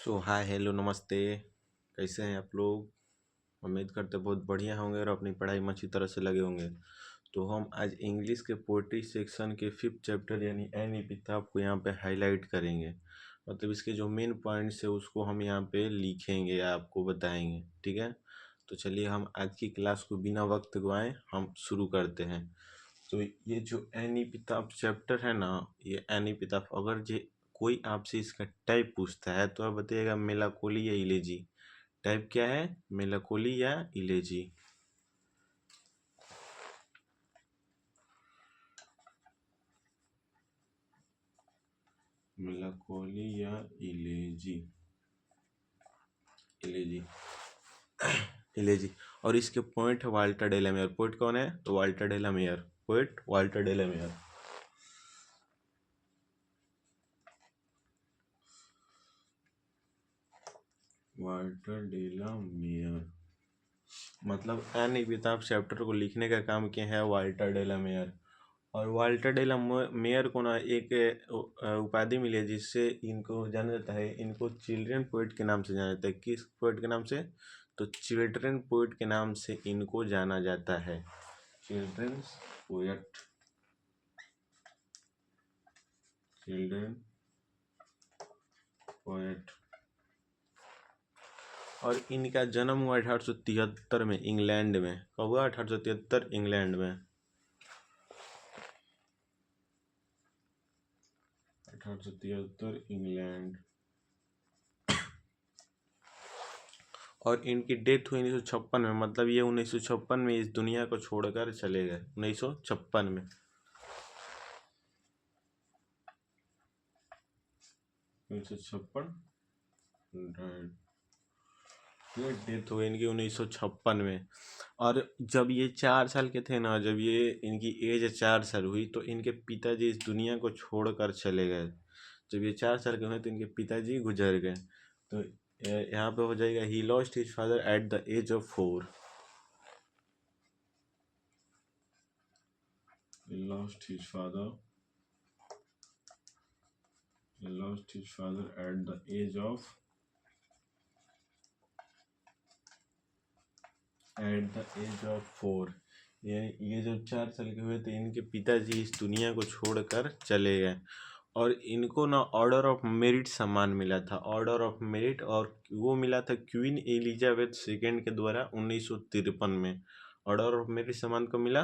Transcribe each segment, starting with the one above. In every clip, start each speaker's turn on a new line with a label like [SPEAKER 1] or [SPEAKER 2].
[SPEAKER 1] सो hi hello नमस्ते। कैसे हैं आप लोग? उम्मीद करते बहुत बढ़िया होंगे और अपनी पढ़ाई में अच्छी तरह से लगे होंगे। तो हम आज इंग्लिश के पोइट्री सेक्शन के 5th चैप्टर यानी एन एपिटाफ को यहाँ पे हाईलाइट करेंगे। मतलब इसके जो मेन पॉइंट्स है उसको हम यहाँ पे लिखेंगे या आपको बताएंगे, ठीक है। तो चलिए हम आज की क्लास को बिना वक्त गवाएं हम शुरू करते हैं। तो ये जो एन एपिटाफ चैप्टर है ना, ये एन एपिटाफ अगर जे कोई आपसे इसका टाइप पूछता है तो आप बताइएगा मेलाकोली या इलेजी। टाइप क्या है, मेलाकोली या इलेजी? मेलाकोली या इलेजी? इलेजी इलेजी। और इसके पॉइंट है वाल्टर डेलामेयर। पोइट कौन है? तो वाल्टर डेलामेयर, पोइट वाल्टर डेलामेयर। वाल्टर डेलामेयर मतलब एन एपिटाफ चैप्टर को लिखने का काम किया है वाल्टर डेलामेयर। और वाल्टर डेलामेयर को ना एक उपाधि मिली है जिससे इनको जाना जाता है, इनको चिल्ड्रन पोइट के नाम से जाना जाता है। किस पोइट के नाम से? तो चिल्ड्रन पोइट के नाम से इनको जाना जाता है, चिल्ड्रन पोएट, चिल्ड्रन पोएट। और इनका जन्म हुआ 1873 में इंग्लैंड में। कब हुआ? 1873 इंग्लैंड में। 1873 इंग्लैंड। और इनकी डेथ हुई 1956 में। मतलब ये 1956 में इस दुनिया को छोड़कर चले गए, 1956 में। 1956 ये डेथ हुई इनकी 1956 में। और जब ये 4 साल के थे ना, जब ये इनकी एज 4 साल हुई तो इनके पिताजी इस दुनिया को छोड़कर चले गए। जब ये 4 साल के हुए तो इनके पिताजी गुजर गए। तो यहाँ पे हो जाएगा ही lost his father at the age of 4। He lost his father at the age of 4। ये जब 4 साल के हुए तो इनके पिताजी इस दुनिया को छोड़कर चले गए। और इनको ना ऑर्डर ऑफ मेरिट सम्मान मिला था, ऑर्डर ऑफ मेरिट। और वो मिला था क्वीन एलिजाबेथ सेकेंड के द्वारा 1953 में। ऑर्डर ऑफ मेरिट सम्मान को मिला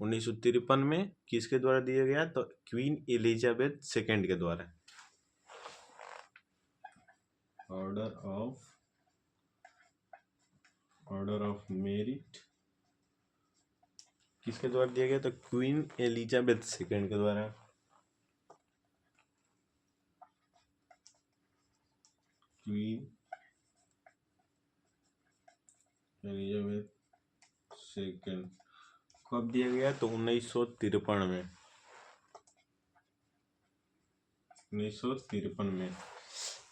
[SPEAKER 1] 1953 में। किसके द्वारा दिया गया? तो क्वीन एलिजाबेथ सेकेंड के द्वारा। ऑर्डर ऑफ मेरिट किसके द्वारा दिया गया? तो क्वीन एलिजाबेथ सेकेंड के द्वारा। क्वीन एलिजाबेथ सेकेंड कब दिया गया? तो 1953 में। 1953 में।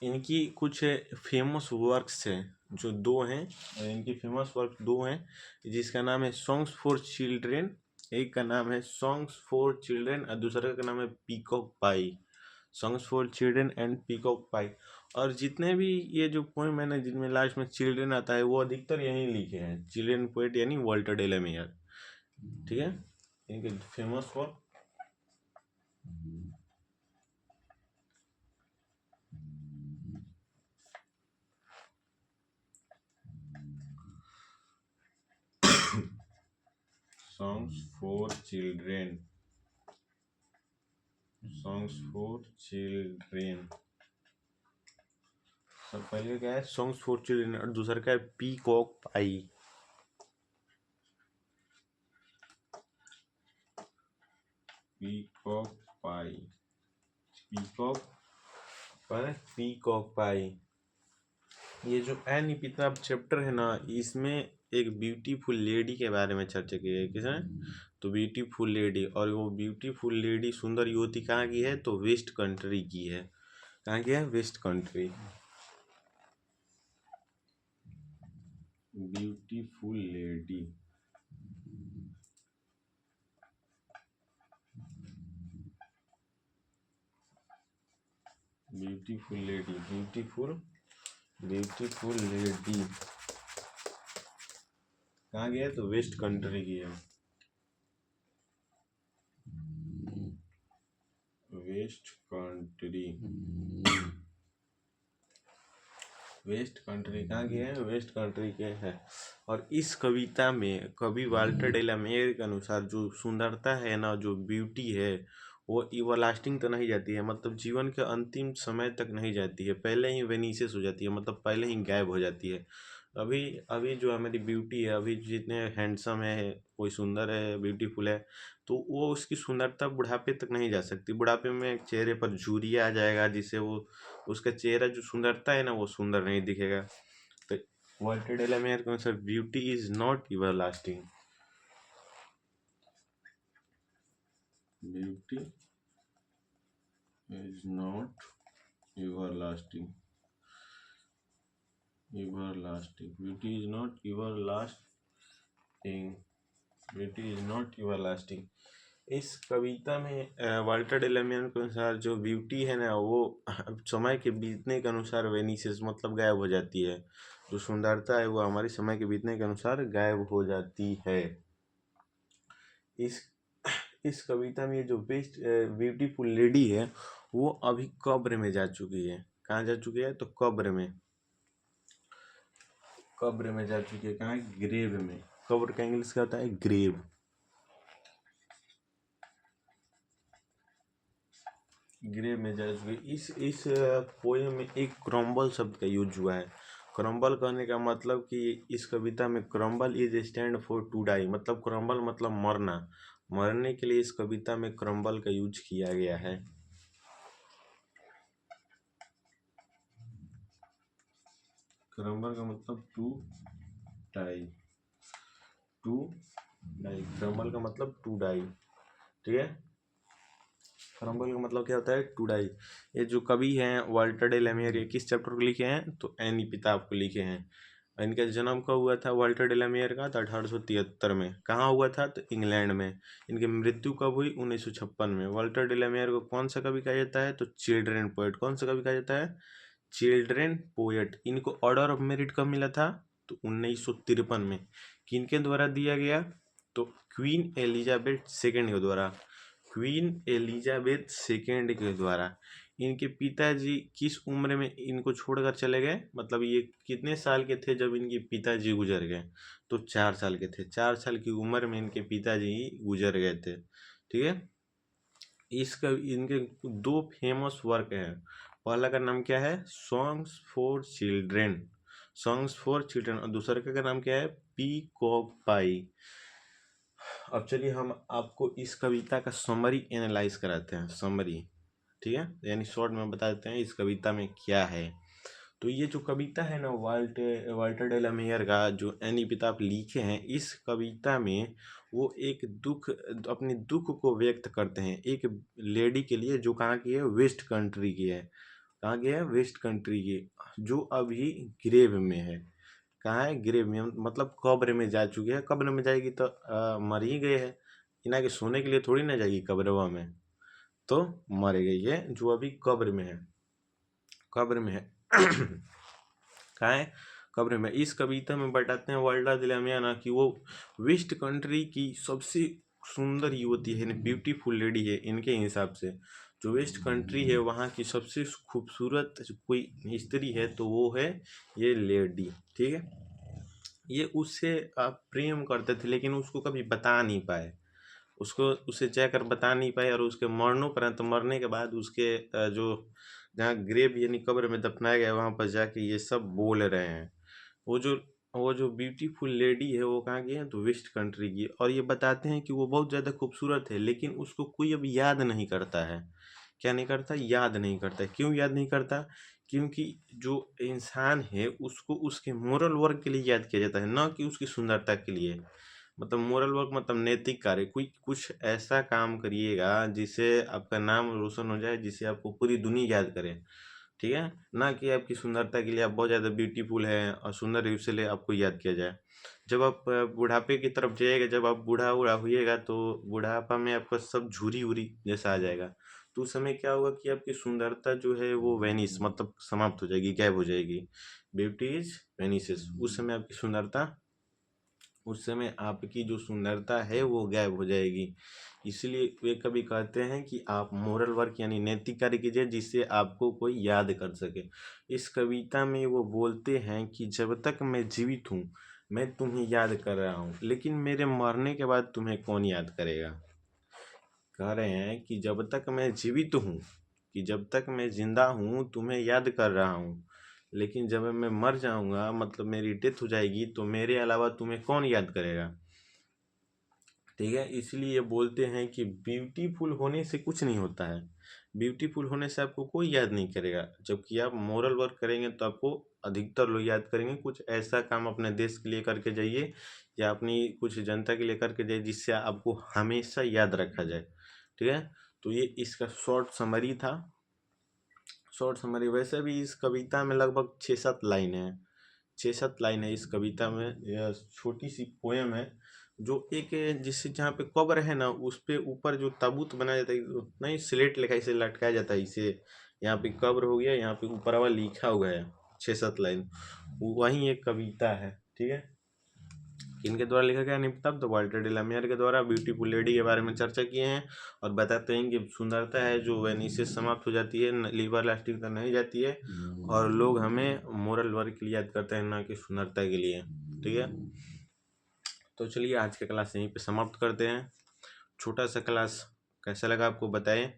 [SPEAKER 1] इनकी कुछ फेमस वर्क्स हैं जो 2 हैं। इनकी फेमस वर्क 2 हैं जिसका नाम है सॉन्ग्स फॉर चिल्ड्रेन। एक का नाम है सॉन्ग्स फॉर चिल्ड्रेन और दूसरे का नाम है peacock pie. Songs for children and peacock pie. और जितने भी ये जो पोएम है ना जिनमें लास्ट में चिल्ड्रेन आता है वो अधिकतर यहीं लिखे हैं, चिल्ड्रेन पोएट यानी वाल्टर डेलामेयर, ठीक है। इनके famous work songs for children, songs for children. सब पहले क्या है? Songs for children. और दूसरा क्या है? पीकॉक पाई। पीकॉक पाई, पीकॉक पर पीकॉक पाई। ये जो एन एपिटाफ चैप्टर है ना, इसमें एक ब्यूटीफुल लेडी के बारे में चर्चा की है। किसने? तो ब्यूटीफुल लेडी। और वो ब्यूटीफुल लेडी, सुंदर युवती कहाँ की है? तो वेस्ट कंट्री की है। कहाँ की है? West country. Beautiful lady, beautiful lady, beautiful beautiful lady कहाँ गया है? तो वेस्ट कंट्री की है। वेस्ट कंट्री, वेस्ट कंट्री कहाँ के हैं? वेस्ट कंट्री के हैं। और इस कविता में कवि वाल्टर डेलामेयर के अनुसार जो सुंदरता है ना, जो ब्यूटी है, वो एवरलास्टिंग तो नहीं जाती है, मतलब जीवन के अंतिम समय तक नहीं जाती है, पहले ही वेनिसेस हो जाती है, मतलब पहले ही गायब हो जाती है। अभी अभी जो हमारी ब्यूटी है, अभी जितने हैंडसम है, कोई सुंदर है, ब्यूटीफुल है, तो वो उसकी सुंदरता बुढ़ापे तक नहीं जा सकती। बुढ़ापे में चेहरे पर झुर्रियाँ आ जाएगा, जिससे वो उसका चेहरा जो सुंदरता है ना, वो सुंदर नहीं दिखेगा। तो वाल्टर डेलामेयर के अनुसार beauty is not everlasting. Beauty is not everlasting. Everlasting, beauty is not everlasting, beauty is not everlasting. इस कविता में वाल्टर डेलामेयर के अनुसार जो ब्यूटी है ना, वो समय के बीतने के अनुसार वेनिसेस, मतलब गायब हो जाती है। जो सुंदरता है वो हमारे समय के बीतने के अनुसार गायब हो जाती है। इस इस कविता में जो बेस्ट ब्यूटीफुल लेडी है, वो अभी कब्र में जा चुकी है। कहाँ जा चुकी है? तो कब्र में, कब्र में जा चुकी है। कहाँ? ग्रेव में। कब्र का इंग्लिश क्या होता है? ग्रेव। ग्रेव में जा चुकी है। इस पोएम में एक क्रम्बल शब्द का यूज हुआ है। क्रम्बल कहने का मतलब कि इस कविता में crumble is stand for to die, मतलब क्रम्बल मतलब मरना। मरने के लिए इस कविता में क्रम्बल का यूज किया गया है। क्रम्बल का मतलब to die, to die, crumble का मतलब टू डाई, ठीक है। क्रम्बल का मतलब क्या होता है? To die. ये जो कवि हैं वाल्टर डेलामेयर, ये किस चैप्टर को लिखे हैं? तो एनी पिताब को लिखे हैं। इनका जन्म कब हुआ था वाल्टर डेलामेयर का? तो 1873 में। कहाँ हुआ था? तो इंग्लैंड में। इनकी मृत्यु कब हुई? 1956 में। वाल्टर डेलामेयर को कौन सा कवि कहा जाता है? तो चिल्ड्रेन पोएट। कौन सा कवि कहा जाता है? Children poet. इनको ऑर्डर ऑफ मेरिट कब मिला था? तो 1953 में। किनके द्वारा दिया गया? तो क्वीन एलिजाबेथ सेकेंड के द्वारा। क्वीन एलिजाबेथ सेकेंड के द्वारा। इनके पिताजी किस उम्र में इनको छोड़कर चले गए? मतलब ये कितने साल के थे जब इनके पिताजी गुजर गए? तो 4 साल के थे। 4 साल की उम्र में इनके पिताजी गुजर गए थे, ठीक है। इसका इनके दो फेमस वर्क हैं। पहला का नाम क्या है? Songs for children, songs for children. और दूसरे का नाम क्या है? पीकॉक पाई। अब चलिए हम आपको इस कविता का समरी एनालाइज कराते हैं। समरी, ठीक है, यानी शॉर्ट में बता देते हैं इस कविता में क्या है। तो ये जो कविता है ना, वाल्टर डेलामेयर का जो एनी पिताब लिखे हैं, इस कविता में वो एक दुख, अपने दुख को व्यक्त करते हैं एक लेडी के लिए, जो कहाँ की है? वेस्ट कंट्री की है। कहाँ की है? वेस्ट कंट्री की, जो अभी ग्रेव में है। कहाँ है? ग्रेव में, मतलब कब्र में जा चुकी है। कब्र में जाएगी तो मर ही गए है। इना के सोने के लिए थोड़ी ना जाएगी कब्रवा में, तो मर गई है, जो अभी कब्र में है। कब्र में है। कहाँ है? कब्र में। इस कविता में बताते हैं वाल्टर डेलामेयर कि वो वेस्ट कंट्री की सबसे सुंदर युवती है, ब्यूटीफुल लेडी है इनके हिसाब से। जो वेस्ट कंट्री है वहाँ की सबसे खूबसूरत कोई स्त्री है तो वो है ये लेडी, ठीक है। ये उससे प्रेम करते थे, लेकिन उसको कभी बता नहीं पाए, उसको उसे जाकर बता नहीं पाए। और उसके मरणोपरांत, मरने के बाद उसके जो जहाँ ग्रेव यानी कब्र में दफनाया गया, वहाँ पर जाके ये सब बोल रहे हैं। वो जो वो जो ब्यूटीफुल लेडी है वो कहाँ की है? तो वेस्ट कंट्री की। और ये बताते हैं कि वो बहुत ज़्यादा खूबसूरत है, लेकिन उसको कोई अब याद नहीं करता है। क्या नहीं करता? याद नहीं करता। क्यों याद नहीं करता? क्योंकि जो इंसान है उसको उसके मोरल वर्क के लिए याद किया जाता है, ना कि उसकी सुंदरता के लिए। मतलब मोरल वर्क मतलब नैतिक कार्य, कोई कुछ ऐसा काम करिएगा जिससे आपका नाम रोशन हो जाए, जिससे आपको पूरी दुनिया याद करे, ठीक है। ना कि आपकी सुंदरता के लिए आप बहुत ज़्यादा ब्यूटीफुल हैं और सुंदर है इसलिए आपको याद किया जाए। जब आप बुढ़ापे की तरफ जाइएगा, जब आप बूढ़ा बूढ़ा होइएगा, तो बुढ़ापा में आपका सब झुरी उरी जैसा आ जाएगा। तो उस समय क्या होगा कि आपकी सुंदरता जो है वो वैनिश मतलब समाप्त हो जाएगी, गायब हो जाएगी। ब्यूटी इज वैनिशेस, उस समय आपकी जो सुंदरता है वो गायब हो जाएगी। इसलिए वे कभी कहते हैं कि आप मोरल वर्क यानी नैतिक कार्य कीजिए जिससे आपको कोई याद कर सके। इस कविता में वो बोलते हैं कि जब तक मैं जीवित हूँ मैं तुम्हें याद कर रहा हूँ, लेकिन मेरे मरने के बाद तुम्हें कौन याद करेगा। कह रहे हैं कि जब तक मैं जीवित हूँ, कि जब तक मैं जिंदा हूँ तुम्हें याद कर रहा हूँ, लेकिन जब मैं मर जाऊंगा मतलब मेरी डेथ हो जाएगी तो मेरे अलावा तुम्हें कौन याद करेगा। ठीक है, इसलिए बोलते हैं कि ब्यूटीफुल होने से कुछ नहीं होता है, ब्यूटीफुल होने से आपको कोई याद नहीं करेगा, जबकि आप मोरल वर्क करेंगे तो आपको अधिकतर लोग याद करेंगे। कुछ ऐसा काम अपने देश के लिए करके जाइए या अपनी कुछ जनता के लिए करके जाइए जिससे आपको हमेशा याद रखा जाए। ठीक है, तो ये इसका शॉर्ट समरी था। शॉर्ट समरी वैसे भी इस कविता में लगभग 6-7 लाइन है, 6-7 लाइन है इस कविता में। यह छोटी सी पोयम है जो एक जिससे जहाँ पे कब्र है ना उस पे ऊपर जो ताबूत बनाया जाता है, नहीं स्लेट लिखा इसे लटकाया जाता है, इसे यहाँ पे कब्र हो गया, यहाँ पे ऊपर वाला लिखा हुआ है 6-7 लाइन, वही एक कविता है। ठीक है, इनके द्वारा लिखा गया निपतब तो वाल्टर डिलामियर के द्वारा ब्यूटीफुल लेडी के बारे में चर्चा किए हैं और बताते हैं कि सुंदरता है जो वेनिस समाप्त हो जाती है, लीवर लास्टिक तक नहीं जाती है, और लोग हमें मोरल वर्क के लिए याद करते हैं ना कि सुंदरता के लिए। ठीक है, तो चलिए आज का क्लास यहीं पे समाप्त करते हैं। छोटा सा क्लास कैसा लगा आपको बताएं,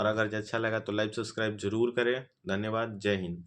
[SPEAKER 1] और अगर अच्छा लगा तो लाइक सब्सक्राइब जरूर करें। धन्यवाद, जय हिंद।